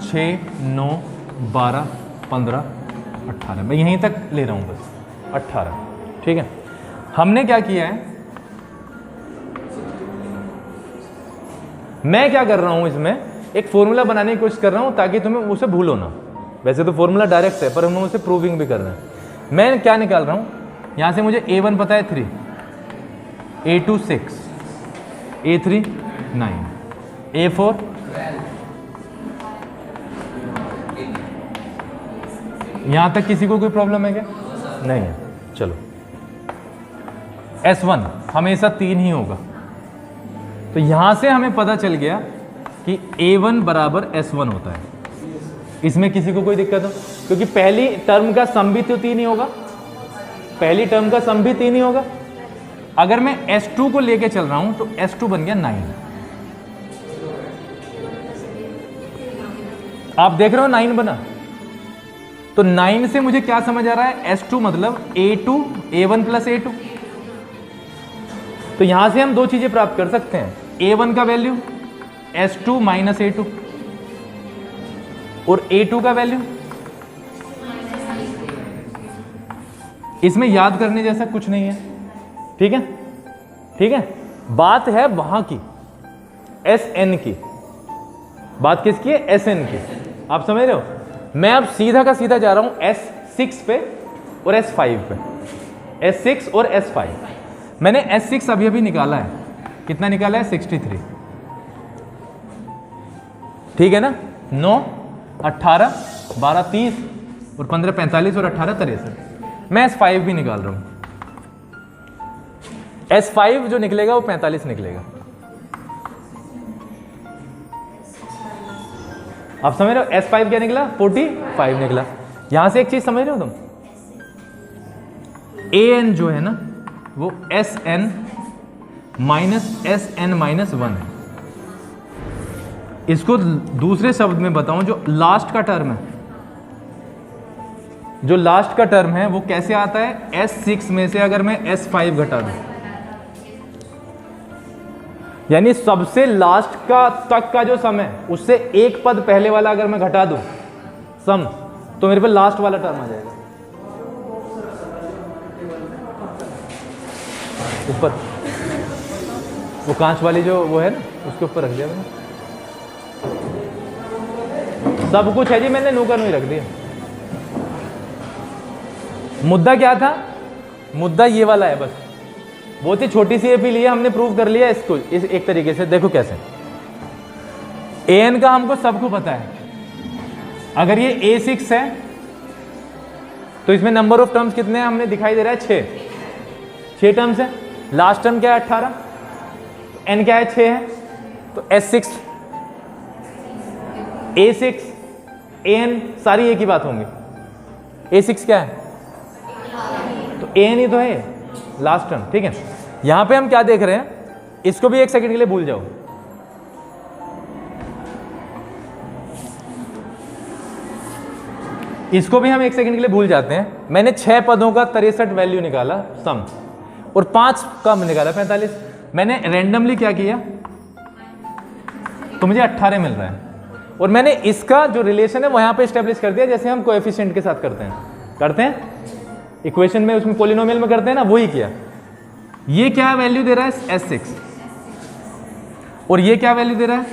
6, 9, 12, 15, 18, मैं यहीं तक ले रहा हूँ बस 18, ठीक है। हमने क्या किया है, मैं क्या कर रहा हूँ इसमें एक फॉर्मूला बनाने की कोशिश कर रहा हूँ ताकि तुम्हें उसे भूलो ना। वैसे तो फॉर्मूला डायरेक्ट है पर हम उसे प्रूविंग भी कर रहे हैं। मैं क्या निकाल रहा हूँ, यहाँ से मुझे A1 पता है 3, A2 6, A3 9, A4 यहाँ तक किसी को कोई प्रॉब्लम है क्या? नहीं है। चलो S1 हमेशा 3 ही होगा, तो यहां से हमें पता चल गया कि A1 बराबर S1 होता है। इसमें किसी को कोई दिक्कत हो? क्योंकि पहली टर्म का सम भी तो 3 ही होगा, पहली टर्म का सम भी 3 ही होगा। अगर मैं S2 को लेके चल रहा हूं तो S2 बन गया 9। आप देख रहे हो 9 बना, तो 9 से मुझे क्या समझ आ रहा है, S2 मतलब A2 A1 प्लस A2। तो यहां से हम दो चीजें प्राप्त कर सकते हैं, A1 का वैल्यू S2 माइनस A2 और A2 का वैल्यू। इसमें याद करने जैसा कुछ नहीं है, ठीक है, ठीक है। बात है वहां की Sn की, बात किसकी है, Sn की। आप समझ रहे हो? मैं अब सीधा का सीधा जा रहा हूं S6 पे और S5 पे, S6 और S5। मैंने S6 अभी अभी निकाला है, कितना निकाला है, 63, ठीक है ना। 9, 18, 12, 30 और 15, 45 और 18, 63। मैं S5 भी निकाल रहा हूं, S5 जो निकलेगा वो 45 निकलेगा। आप समझ रहे हो, S5 क्या निकला, 45 निकला। यहां से एक चीज समझ रहे हो तुम, AN जो है ना वो SN माइनस SN माइनस 1 है। इसको दूसरे शब्द में बताऊं, जो लास्ट का टर्म है, जो लास्ट का टर्म है वो कैसे आता है, S6 में से अगर मैं S5 घटा दूं, यानी सबसे लास्ट का तक का जो सम है उससे एक पद पहले वाला अगर मैं घटा दूं सम, तो मेरे पे लास्ट वाला टर्म आ जाएगा ऊपर। वो कांच वाली जो वो है ना उसके ऊपर रख दिया मैंने, सब कुछ है जी, मैंने नू का नू ही रख दिया। मुद्दा क्या था, मुद्दा ये वाला है बस, बहुत ही छोटी सी एपी लिए हमने प्रूव कर लिया इसको इस एक तरीके से। देखो कैसे, AN का हमको सबको पता है, अगर ये A6 है तो इसमें नंबर ऑफ टर्म्स कितने हैं, हमने दिखाई दे रहा है 6 टर्म्स है। लास्ट टर्म क्या है 18, N क्या है 6 है, तो S6 A6 AN सारी एक ही बात होंगी। A6 क्या है, तो AN ही तो है लास्ट टर्म, ठीक है। यहां पे हम क्या देख रहे हैं, इसको भी एक सेकंड के लिए भूल जाओ, इसको भी हम एक सेकंड के लिए भूल जाते हैं। मैंने 6 पदों का 63 वैल्यू निकाला सम, और 5 का निकाला 45। मैंने रैंडमली क्या किया, तो मुझे 18 मिल रहा है, और मैंने इसका जो रिलेशन है वो यहां पे स्टेब्लिश कर दिया, जैसे हम कोएफिशिएंट के साथ करते हैं इक्वेशन में, उसमें पॉलिनोमियल में करते हैं ना, वही किया। ये क्या वैल्यू दे रहा है, S6, और ये क्या वैल्यू दे रहा है,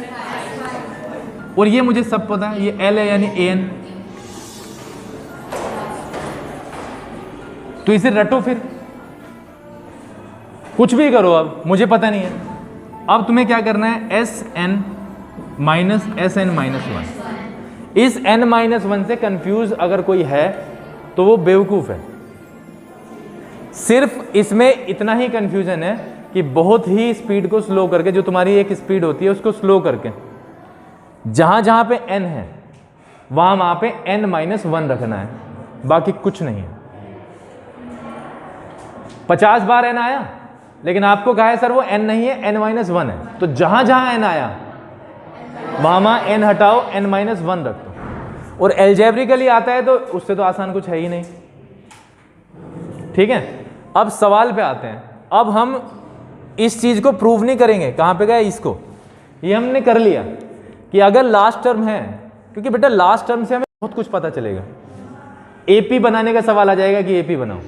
और ये मुझे सब पता है, ये L है यानी AN। तो इसे रटो, फिर कुछ भी करो, अब मुझे पता नहीं है। अब तुम्हें क्या करना है, SN माइनस SN माइनस 1। इस N माइनस 1 से कंफ्यूज अगर कोई है तो वो बेवकूफ है। सिर्फ इसमें इतना ही कंफ्यूजन है कि बहुत ही स्पीड को स्लो करके, जो तुम्हारी एक स्पीड होती है उसको स्लो करके, जहां जहां पे N है वहां पे N माइनस 1 रखना है, बाकी कुछ नहीं है। 50 बार N आया, लेकिन आपको कहा है सर वो N नहीं है, N माइनस 1 है, तो जहां जहां N आया वहां N हटाओ, N माइनस 1 रख दो। और एल्जेब्रिकली आता है तो उससे तो आसान कुछ है ही नहीं, ठीक है। अब सवाल पे आते हैं। अब हम इस चीज को प्रूव नहीं करेंगे, कहां पे गए, इसको, ये हमने कर लिया कि अगर लास्ट टर्म है क्योंकि बेटा लास्ट टर्म से हमें बहुत कुछ पता चलेगा। एपी बनाने का सवाल आ जाएगा कि एपी बनाओ,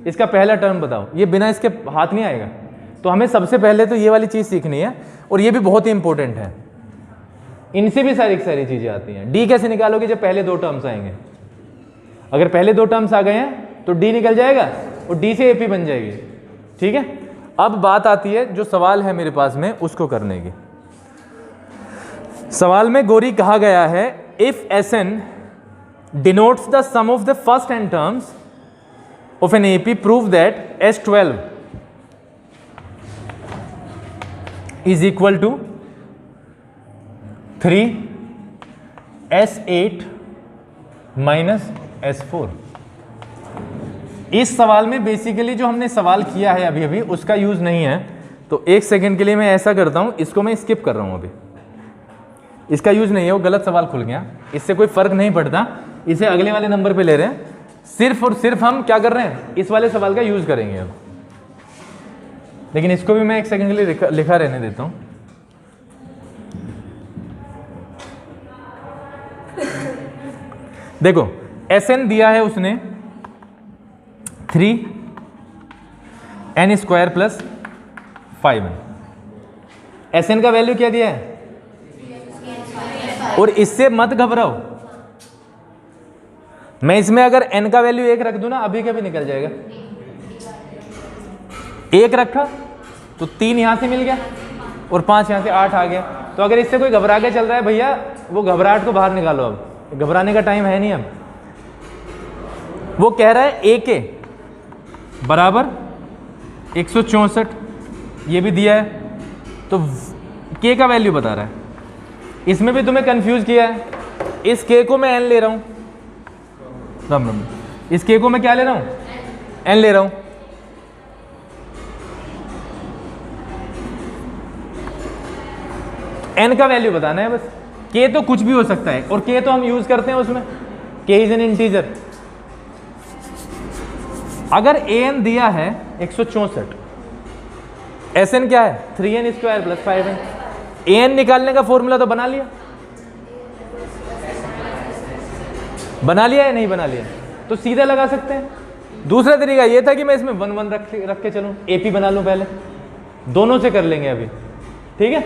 इसका पहला टर्म बताओ, ये बिना इसके हाथ नहीं आएगा। तो हमें सबसे पहले तो ये वाली चीज़ सीखनी है, और ये भी बहुत ही इंपॉर्टेंट है। इनसे भी सारी चीज़ें आती हैं। डी कैसे निकालोगे जब पहले दो टर्म्स आएंगे? अगर पहले दो टर्म्स आ गए हैं तो डी निकल जाएगा और डी से एपी बन जाएगी। ठीक है, अब बात आती है जो सवाल है मेरे पास में उसको करने की। सवाल में गोरी कहा गया है if Sn denotes the sum of the first n terms of an AP, prove that S12 is equal to 3 S8 minus S4। इस सवाल में बेसिकली जो हमने सवाल किया है अभी अभी उसका यूज नहीं है, तो एक सेकंड के लिए मैं ऐसा करता हूं, इसको मैं स्किप कर रहा हूं। अभी इसका यूज नहीं है, वो गलत सवाल खुल गया, इससे कोई फर्क नहीं पड़ता, इसे अगले वाले नंबर पे ले रहे हैं। सिर्फ और सिर्फ हम क्या कर रहे हैं, इस वाले सवाल का यूज करेंगे अब। लेकिन इसको भी मैं एक सेकंड के लिए लिखा रहने देता हूं। देखो Sn दिया है उसने 3n square plus 5n। Sn का वैल्यू क्या दिया है, और इससे मत घबराओ, मैं इसमें अगर n का वैल्यू 1 रख दूं ना, अभी कभी निकल जाएगा। 1 रखा तो 3 यहां से मिल गया और 5 यहां से 8 आ गया। तो अगर इससे कोई घबरा के चल रहा है भैया, वो घबराहट को बाहर निकालो, अब घबराने का टाइम है नहीं। अब वो कह रहा है a के बराबर 164, ये भी दिया है, तो k का वैल्यू बता रहा है। इसमें भी तुम्हें कंफ्यूज किया है, इस k को मैं n ले रहा हूं, राम राम, इस k को मैं क्या ले रहा हूं, n ले रहा हूं। n का वैल्यू बताना है बस। k तो कुछ भी हो सकता है, और k तो हम यूज करते हैं उसमें, k इज एन इंटीजर। अगर an दिया है 164, Sn क्या है 3n square plus 5n, an निकालने का फॉर्मूला तो बना लिया, या नहीं बना लिया, तो सीधा लगा सकते हैं। दूसरा तरीका ये था कि मैं इसमें 1 1 रख के चलूं, AP बना लूं पहले, दोनों से कर लेंगे अभी। ठीक है,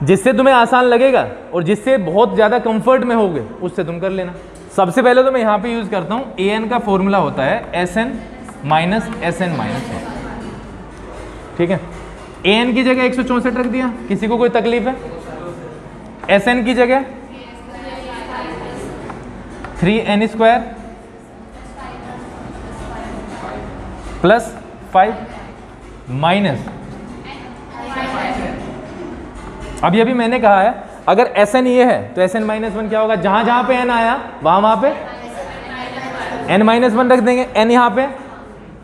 जिससे तुम्हें आसान लगेगा और जिससे बहुत ज़्यादा कंफर्ट में होगे उससे तुम कर लेना। सबसे पहले तो मैं यहाँ पे यूज़ करता हूँ, an का फॉर्मूला होता है Sn माइनस Sn माइनस 1। ठीक है, an की जगह 164 रख दिया, किसी को कोई तकलीफ है? Sn की जगह 3n स्क्वायर प्लस 5 माइनस, अभी मैंने कहा है अगर Sn ये है तो Sn माइनस 1 क्या होगा, जहां जहां पे n आया वहां पे n माइनस 1 रख देंगे। n यहाँ पे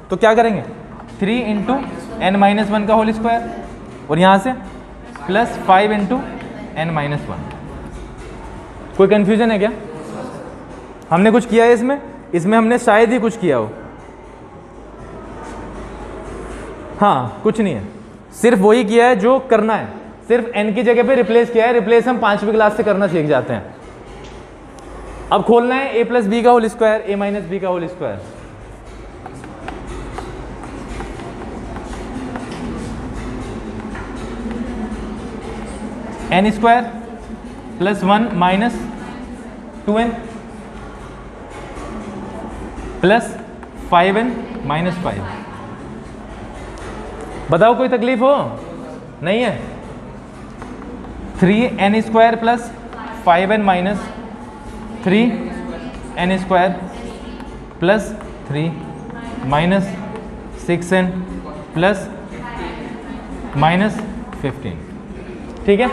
तो क्या करेंगे 3 इंटू n माइनस 1 का होल स्क्वायर, और यहाँ से प्लस 5 इंटू n माइनस 1। कोई कंफ्यूजन है क्या? हमने कुछ किया है इसमें हमने शायद ही कुछ किया हो। हाँ, कुछ नहीं है, सिर्फ वही किया है जो करना है, सिर्फ n की जगह पे रिप्लेस किया है। रिप्लेस हम 5वीं क्लास से करना सीख जाते हैं। अब खोलना है a प्लस बी का whole square, a minus B का whole square. n square plus 1 minus 2n plus 5n minus 5। बताओ कोई तकलीफ हो? नहीं है। 3n square plus 5n minus 3n square plus 3 minus 6n plus minus 15। ठीक है,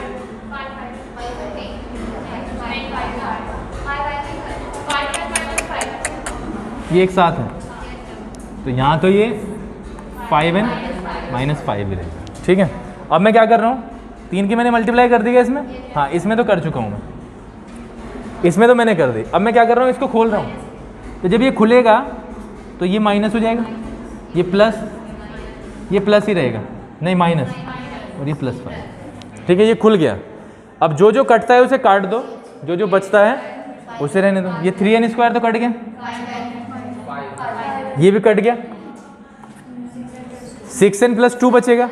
ये एक साथ है, तो यहाँ तो ये 5n माइनस 5 भी रहेगा। ठीक है, अब मैं क्या कर रहा हूँ, 3 की मैंने मल्टीप्लाई कर दी है इसमें, हाँ इसमें तो कर चुका हूँ मैं, इसमें तो मैंने कर दी। अब मैं क्या कर रहा हूँ, इसको खोल रहा हूँ, तो जब ये खुलेगा तो ये माइनस हो जाएगा, ये प्लस ही रहेगा, नहीं माइनस, और ये प्लस 5। ठीक है, ये खुल गया। अब जो जो कटता है उसे काट दो, जो जो बचता है उसे रहने दो। ये 3n² तो कट गया, ये भी कट गया, 6n + 2 बचेगा,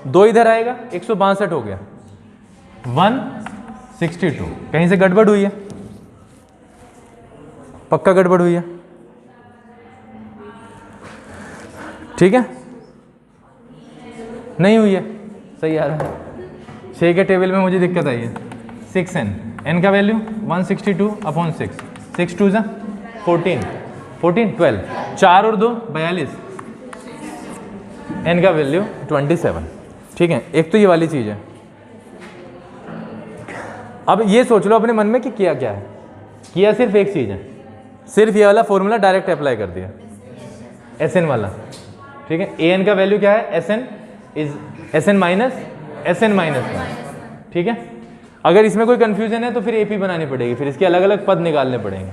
2 इधर आएगा, 162 हो गया, 162। कहीं से गड़बड़ हुई है? पक्का गड़बड़ हुई है, ठीक है? नहीं हुई है, सही आ रहा है। 6 के टेबल में मुझे दिक्कत आई है। 6n, n का वैल्यू 162/6, 6 2 ज़ा 14, 14 12, 4 और 2 42, n का वैल्यू 27, ठीक है? एक तो ये वाली चीज़ है। अब ये सोच लो अपने मन में कि किया क्या है। किया सिर्फ एक चीज़ है, सिर्फ ये वाला फॉर्मूला डायरेक्ट अप्लाई कर दिया, Sn वाला, ठीक है? an का वैल्यू क्या है? Sn माइनस Sn माइनस 1, ठीक है? अगर इसमें कोई कंफ्यूजन है तो फिर AP बनानी पड़ेगी, फिर इसके अलग अलग पद निकालने पड़ेंगे,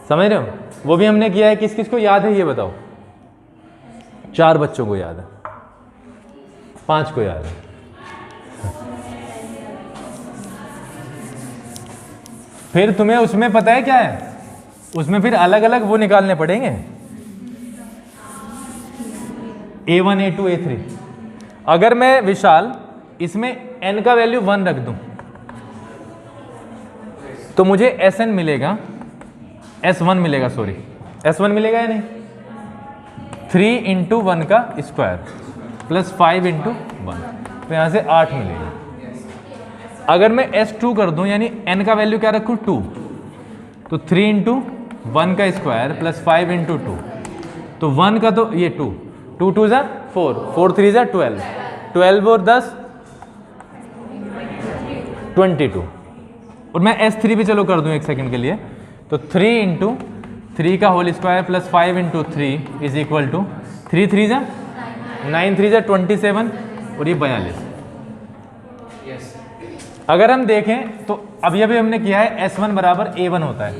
समझ रहे हो? वो भी हमने किया है। किस किस को याद है ये बताओ? 4 बच्चों को याद है, 5 को याद है। फिर तुम्हें उसमें पता है क्या है? उसमें फिर अलग अलग वो निकालने पड़ेंगे, A1 A2 A3। अगर मैं विशाल इसमें n का वैल्यू 1 रख दूं तो मुझे Sn मिलेगा, S1 मिलेगा, सॉरी S1 मिलेगा या नहीं? 3 × 1 का स्क्वायर प्लस 5 × 1, तो यहाँ से 8 मिलेगा। अगर मैं S2 कर दूं, यानी n का वैल्यू क्या रखूं? 2, तो 3 × 1 का स्क्वायर प्लस 5 × 2, तो 1 का तो ये 2, 2 2 ज़ा 4, 4 3 ज़ा 12, 12 और 10 22। और मैं S3 भी चलो कर दूं एक सेकंड के लिए, तो 3 × 3 का whole square plus 5 × 3 is equal to 3 3 ज़ा 9, 3 ज़ा 27 और ये 42। अगर हम देखें तो अभी अभी हमने किया है S1 बराबर A1 होता है,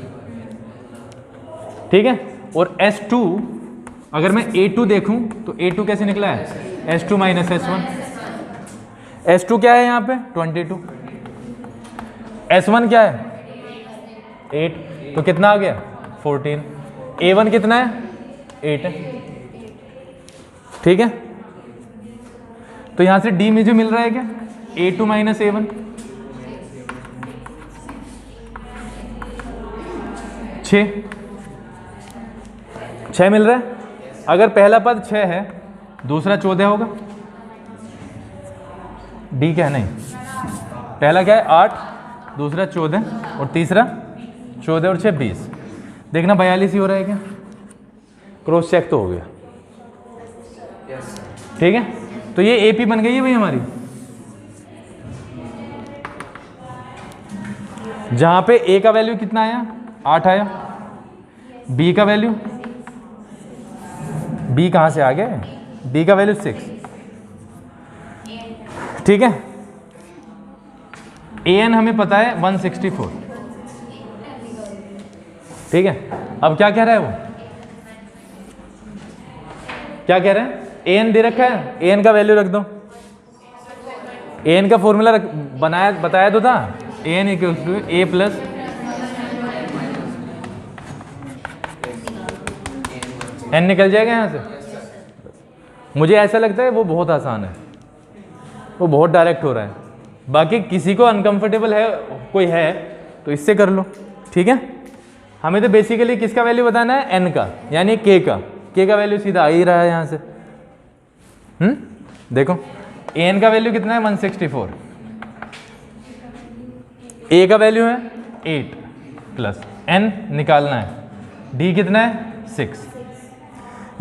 ठीक है? और S2 अगर मैं A2 देखूं तो A2 कैसे निकला है? S2 minus S1। S2 क्या है यहाँ पे? 22। S1 क्या है? 8, तो कितना आ गया? 14। A1 कितना है? 8 है, ठीक है? तो यहाँ से D मुझे मिल रहा है क्या? A2 माइनस A1, 6 मिल रहा है। अगर पहला पद 6 है, दूसरा 14 होगा। डी क्या है? नहीं, पहला क्या है? 8, दूसरा 14 और तीसरा 14 और 6 20। देखना 42 ही हो रहा है क्या? क्रॉस चेक तो हो गया, ठीक है? तो ये एपी बन गई है भाई हमारी। जहां पे ए का वैल्यू कितना आया? 8 आया। बी का वैल्यू, बी कहां से आ गया? बी का वैल्यू 6, ठीक है? एन हमें पता है 164, ठीक है? अब क्या कह रहा है वो? क्या कह रहे हैं? एन दे रखा है, एन का वैल्यू रख दो। एन का फॉर्मूला बताया तो था, N equals to A plus N. निकल जाएगा यहां से। मुझे ऐसा लगता है वो बहुत आसान है, वो बहुत डायरेक्ट हो रहा है। बाकी किसी को अनकंफर्टेबल है, कोई है तो इससे कर लो, ठीक है? हमें तो बेसिकली किसका वैल्यू बताना है? एन का, यानी के का। के का वैल्यू सीधा आ ही रहा है यहां से। देखो एन का वैल्यू कितना है? 164। ए का वैल्यू है 8 प्लस एन निकालना है। डी कितना है? 6।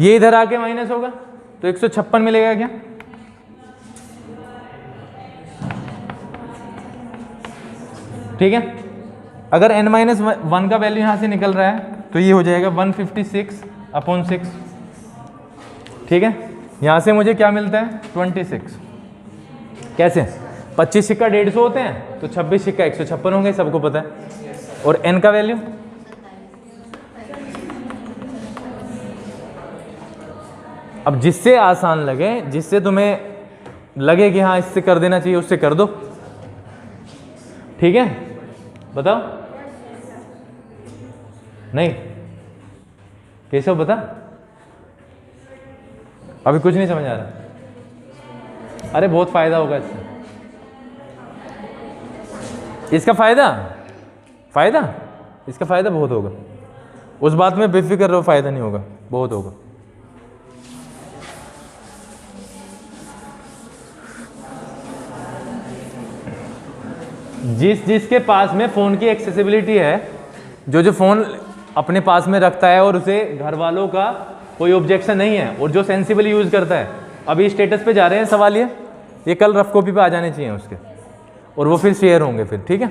ये इधर आके माइनस होगा तो 156 मिलेगा क्या? ठीक है? अगर n-1 का वैल्यू यहां से निकल रहा है तो ये हो जाएगा 156/6, ठीक है? यहां से मुझे क्या मिलता है? 26। कैसे? 25 सिक्का 150 होते हैं तो 26 सिक्का 156 होंगे, सबको पता है। और n का वैल्यू अब जिससे आसान लगे, जिससे तुम्हें लगे कि हाँ इससे कर देना चाहिए, उससे कर दो, ठीक है? बताओ, नहीं केशव बता, अभी कुछ नहीं समझ आ रहा। अरे बहुत फायदा होगा इससे, इसका फायदा इसका फायदा बहुत होगा, उस बात में बेफिक्र रहो, फायदा नहीं होगा, बहुत होगा। जिसके पास में फ़ोन की एक्सेसिबिलिटी है, जो फ़ोन अपने पास में रखता है और उसे घर वालों का कोई ऑब्जेक्शन नहीं है और जो सेंसिबली यूज़ करता है, अभी स्टेटस पे जा रहे हैं सवाल ये कल रफ कॉपी पे आ जाने चाहिए उसके, और वो फिर शेयर होंगे फिर, ठीक है।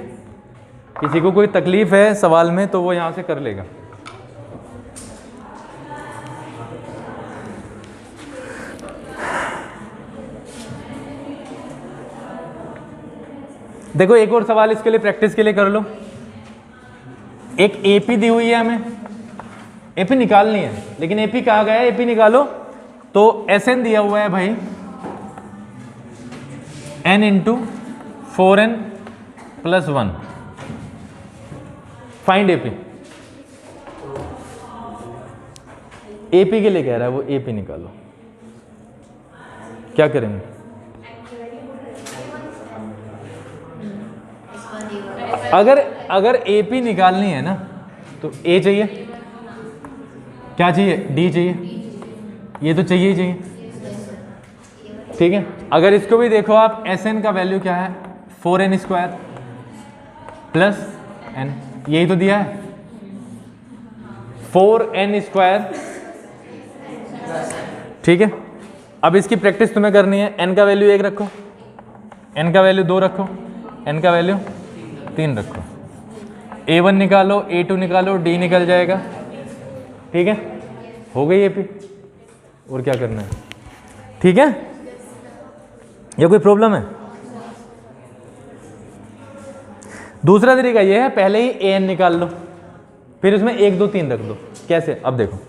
किसी को कोई तकलीफ है सवाल में तो वो यहाँ से कर लेगा। देखो एक और सवाल इसके लिए प्रैक्टिस के लिए कर लो। एक एपी दी हुई है, हमें एपी निकालनी है, लेकिन एपी कहा गया है एपी निकालो, तो एसएन दिया हुआ है भाई n into 4n plus 1, find AP. AP के लिए कह रहा है वो, एपी निकालो, क्या करेंगे? अगर एपी निकालनी है ना तो ए चाहिए, क्या चाहिए? डी चाहिए, ये तो चाहिए ही चाहिए, ठीक है। अगर इसको भी देखो आप, एस एन का वैल्यू क्या है? 4n स्क्वायर प्लस n, यही तो दिया है 4n स्क्वायर, ठीक है। अब इसकी प्रैक्टिस तुम्हें करनी है। n का वैल्यू 1 रखो, n का वैल्यू 2 रखो, n का वैल्यू 3 रखो, a1 निकालो, a2 निकालो, d निकल जाएगा, ठीक है। हो गई एपी, और क्या करना है, ठीक है। ये कोई प्रॉब्लम है? दूसरा तरीका ये है, पहले ही an निकाल लो, फिर उसमें 1 2 3 रख दो। कैसे? अब देखो,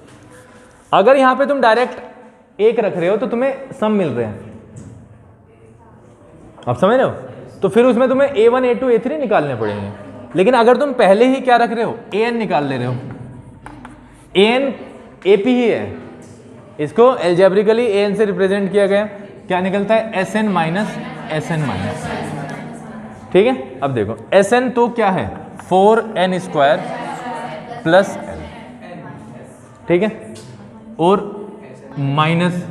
अगर यहां पे तुम डायरेक्ट 1 रख रहे हो तो तुम्हें सम मिल रहे हैं, आप समझ रहे हो, तो फिर उसमें तुम्हें a1 a2 a3 निकालने पड़ेंगे। लेकिन अगर तुम पहले ही क्या रख रहे हो, an निकाल ले रहे हो, an ap ही है, इसको एल्जेब्रिकली an से रिप्रेजेंट किया गया, क्या निकलता है? Sn माइनस Sn माइनस, ठीक है। अब देखो Sn तो क्या है? 4n स्क्वायर प्लस n, ठीक है, और माइनस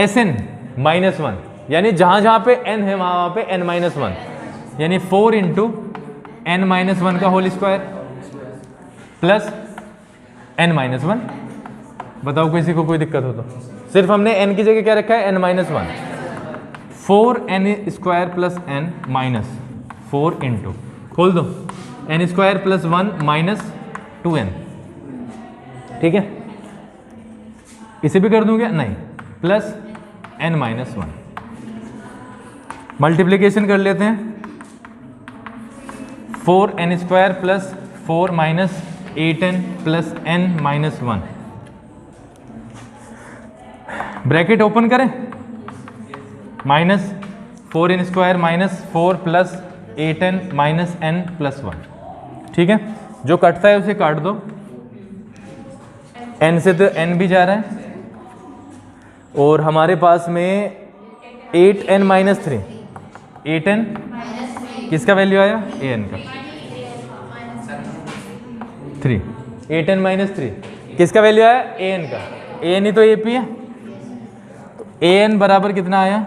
Sn माइनस 1, यानी जहां जहां पे n है वहां पे n माइनस 1, यानी 4 इंटू n माइनस 1 का whole square plus n minus 1। बताओ किसी को कोई दिक्कत हो तो? सिर्फ हमने n की जगह क्या रखा है? n minus 1, 4n square plus n minus 4 into, खोल दो, n square plus 1 minus 2n, ठीक है। इसे भी कर दूं क्या? नहीं, प्लस n माइनस 1। मल्टीप्लीकेशन कर लेते हैं, 4n square plus 4 minus 8n plus n minus 1, bracket open करें, minus 4n square minus 4 plus 8n minus n plus 1, ठीक है। जो कटता है उसे काट दो, n से तो n भी जा रहा है, और हमारे पास में 8n माइनस 3, 8n किसका वैल्यू आया? an का, 3, 8n माइनस 3 किसका वैल्यू आया? an का, an ही तो ap है, तो an बराबर कितना आया?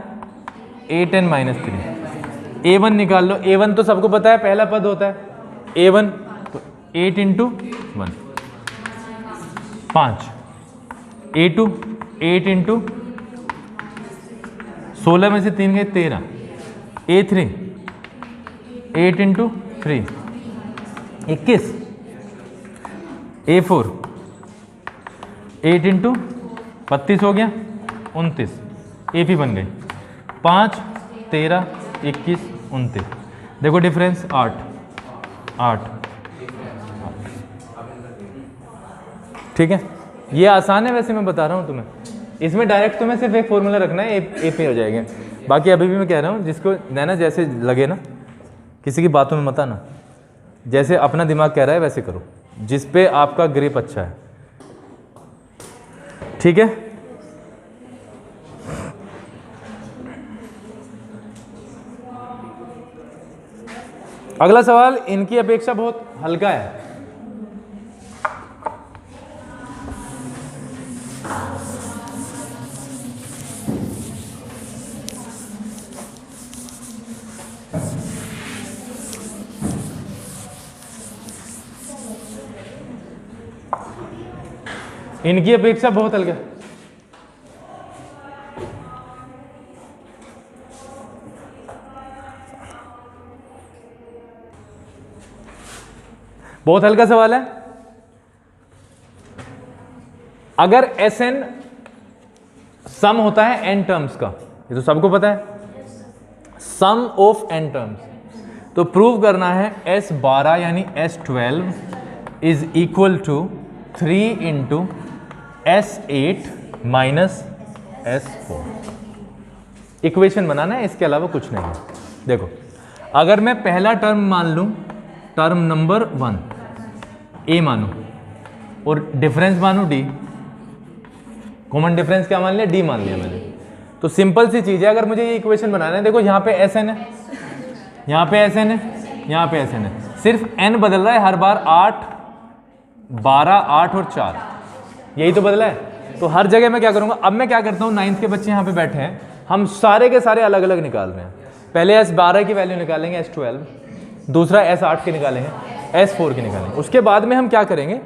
8n minus 3। a1 निकाल लो, a1 तो सबको पता है पहला पद होता है a1, तो 8 इंटू 1 5, a2 8 इंटू 16 में से 3 गए 13, a3 8 इंटू 3 21, a4 8 इंटू 32 हो गया 29, AP बन गई 5 13 21 29। देखो डिफरेंस 8 8, ठीक है। ये आसान है वैसे, मैं बता रहा हूँ तुम्हें, इसमें डायरेक्ट तुम्हें सिर्फ एक फॉर्मूला रखना है, AP हो जाएगा। बाकी अभी भी मैं कह रहा हूँ जिसको ना जैसे लगे ना, किसी की बातों में मत आना, जैसे अपना दिमाग कह रहा है वैसे करो, जिस पे आपका ग्रिप अच्छा है, ठीक है। अगला सवाल इनकी अपेक्षा बहुत हल्का है। इनकी अपेक्षा बहुत हल्का। बहुत हल्का सवाल है। अगर एस एन सम होता है एन टर्म्स का, ये तो सबको पता है, सम ऑफ एन टर्म्स, तो प्रूव करना है S12 यानी S12 is equal to 3 into S8 minus S4। Equation बनाना है, इसके अलावा कुछ नहीं है। देखो, अगर मैं पहला टर्म मान लूं, टर्म नंबर 1 ए मानूं और डिफरेंस मानूं डी, कॉमन डिफरेंस क्या मान लिया, डी मान लिया मैंने, तो सिंपल सी चीज है। अगर मुझे ये इक्वेशन बनाना है, देखो यहाँ पे एस एन है, यहाँ पे एस एन है, यहाँ पे एस एन है, सिर्फ एन बदल रहा है हर बार, 8 12 8 और 4, यही तो बदला है। तो हर जगह मैं क्या करूँगा, अब मैं क्या करता हूँ, 9th के बच्चे यहाँ पे बैठे हैं, हम सारे के सारे अलग अलग निकाल रहे हैं। पहले S12 की वैल्यू निकालेंगे S12, दूसरा S8 की निकालेंगे, S4 की निकालेंगे। उसके बाद में हम क्या करेंगे,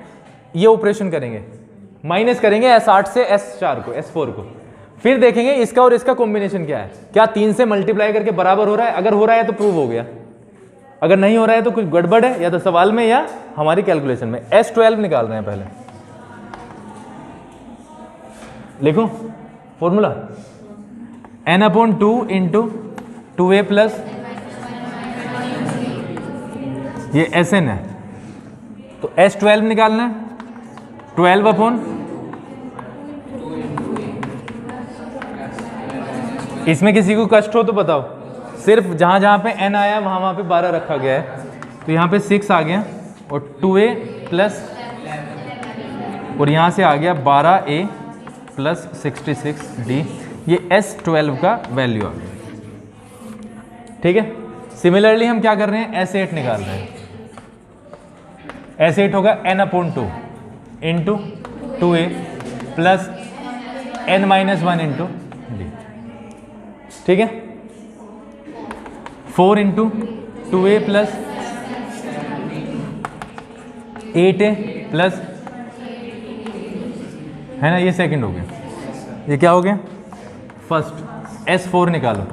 ये ऑपरेशन करेंगे, माइनस करेंगे S8 से S4 को, S4 को, फिर देखेंगे इसका और इसका कॉम्बिनेशन क्या है, क्या 3 से मल्टीप्लाई करके बराबर हो रहा है। अगर हो रहा है तो प्रूव हो गया, अगर नहीं हो रहा है तो कुछ गड़बड़ है, या तो सवाल में या हमारी कैलकुलेशन में। S12 निकाल रहे हैं, पहले लिखो formula, n/2 into 2a plus ये Sn है, तो S12 निकालना है, 12 अपॉन, इसमें किसी को कष्ट हो तो बताओ, सिर्फ जहां जहां पे n आया वहां वहां पे 12 रखा गया है, तो यहाँ पे 6 आ गया और 2a प्लस, और यहाँ से आ गया 12a प्लस 66d, ये S12 का वैल्यू आ गया, ठीक है। सिमिलरली हम क्या कर रहे हैं, S8 निकाल रहे हैं। S8 होगा n/2 into 2a plus n-1 into d, ठीक है। 4 into 2a plus 8a plus, है ना, ये सेकंड हो गया, ये क्या हो गया, फर्स्ट। S4 निकालो,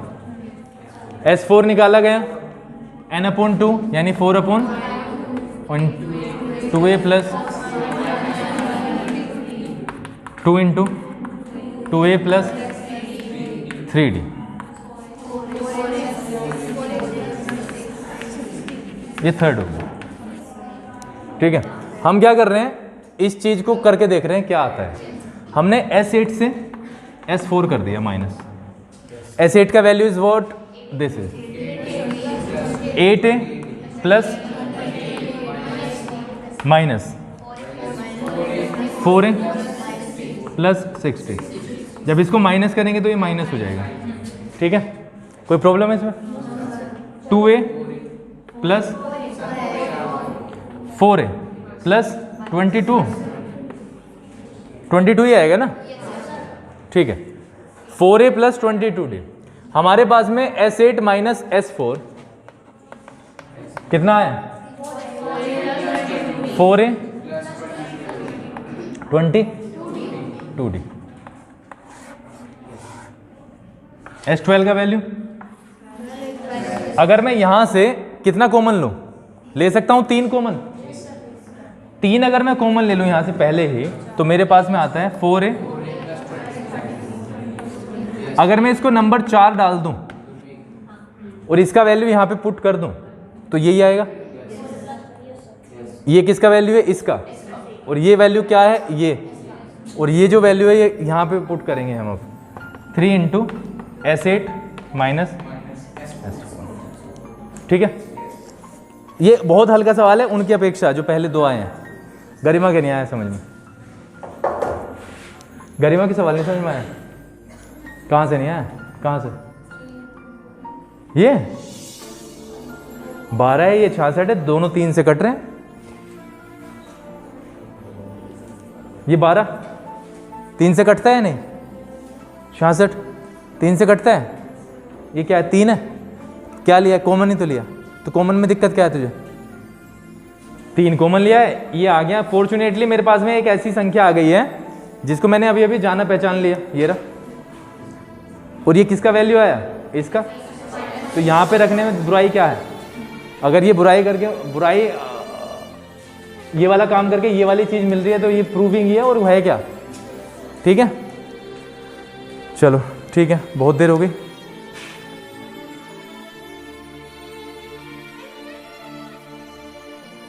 S4 निकाला गया, n/2 यानी 4/2a plus 2 into 2a plus 3d, ये थर्ड हो गया, ठीक है। हम क्या कर रहे हैं, इस चीज को करके देख रहे हैं क्या आता है। हमने S8 से S4 कर दिया माइनस, S8 का value is what, this is 8a plus minus 4a plus 60। जब इसको माइनस करेंगे तो ये माइनस हो जाएगा, ठीक है। कोई प्रॉब्लम है इसमें, 2a प्लस 4a प्लस 22 ही आएगा ना, ठीक है। 4a प्लस 22d, हमारे पास में S8 माइनस S4 कितना है, 4a 22d, S12 का वैल्यू। अगर मैं यहां से कितना कॉमन लूं, ले सकता हूं 3 कॉमन, 3 अगर मैं कॉमन ले लूं यहां से पहले ही, तो मेरे पास में आता है 4a। अगर मैं इसको नंबर 4 डाल दूं और इसका वैल्यू यहां पे पुट कर दूं तो यही आएगा। ये किसका वैल्यू है, इसका, और ये वैल्यू क्या है, ये, और ये जो वैल्यू है ये यहां पे पुट करेंगे हम अब, 3 इंटू S8 माइनस S4, ठीक है। ये बहुत हल्का सवाल है उनकी अपेक्षा, जो पहले दो आए हैं। गरिमा के नहीं आया समझ में, गरिमा की सवाल नहीं समझ में आया। कहाँ से नहीं आया, कहाँ से? ये 12 है, ये 66 है, दोनों 3 से कट रहे हैं। ये 12 3 से कटता है नहीं, 66 3 से कटता है। ये क्या है, 3 है, क्या लिया, कॉमन ही तो लिया। तो कॉमन में दिक्कत क्या है तुझे? 3 कॉमन लिया है, ये आ गया। फॉर्चुनेटली मेरे पास में एक ऐसी संख्या आ गई है जिसको मैंने अभी अभी जाना पहचान लिया, ये रहा। और ये किसका वैल्यू आया, इसका। तो यहाँ पे रखने में बुराई क्या है? अगर ये बुराई करके, बुराई ये वाला काम करके ये वाली चीज़ मिल रही है तो ये प्रूविंग ही है, और वो है क्या? ठीक है, चलो ठीक है, बहुत देर हो गई।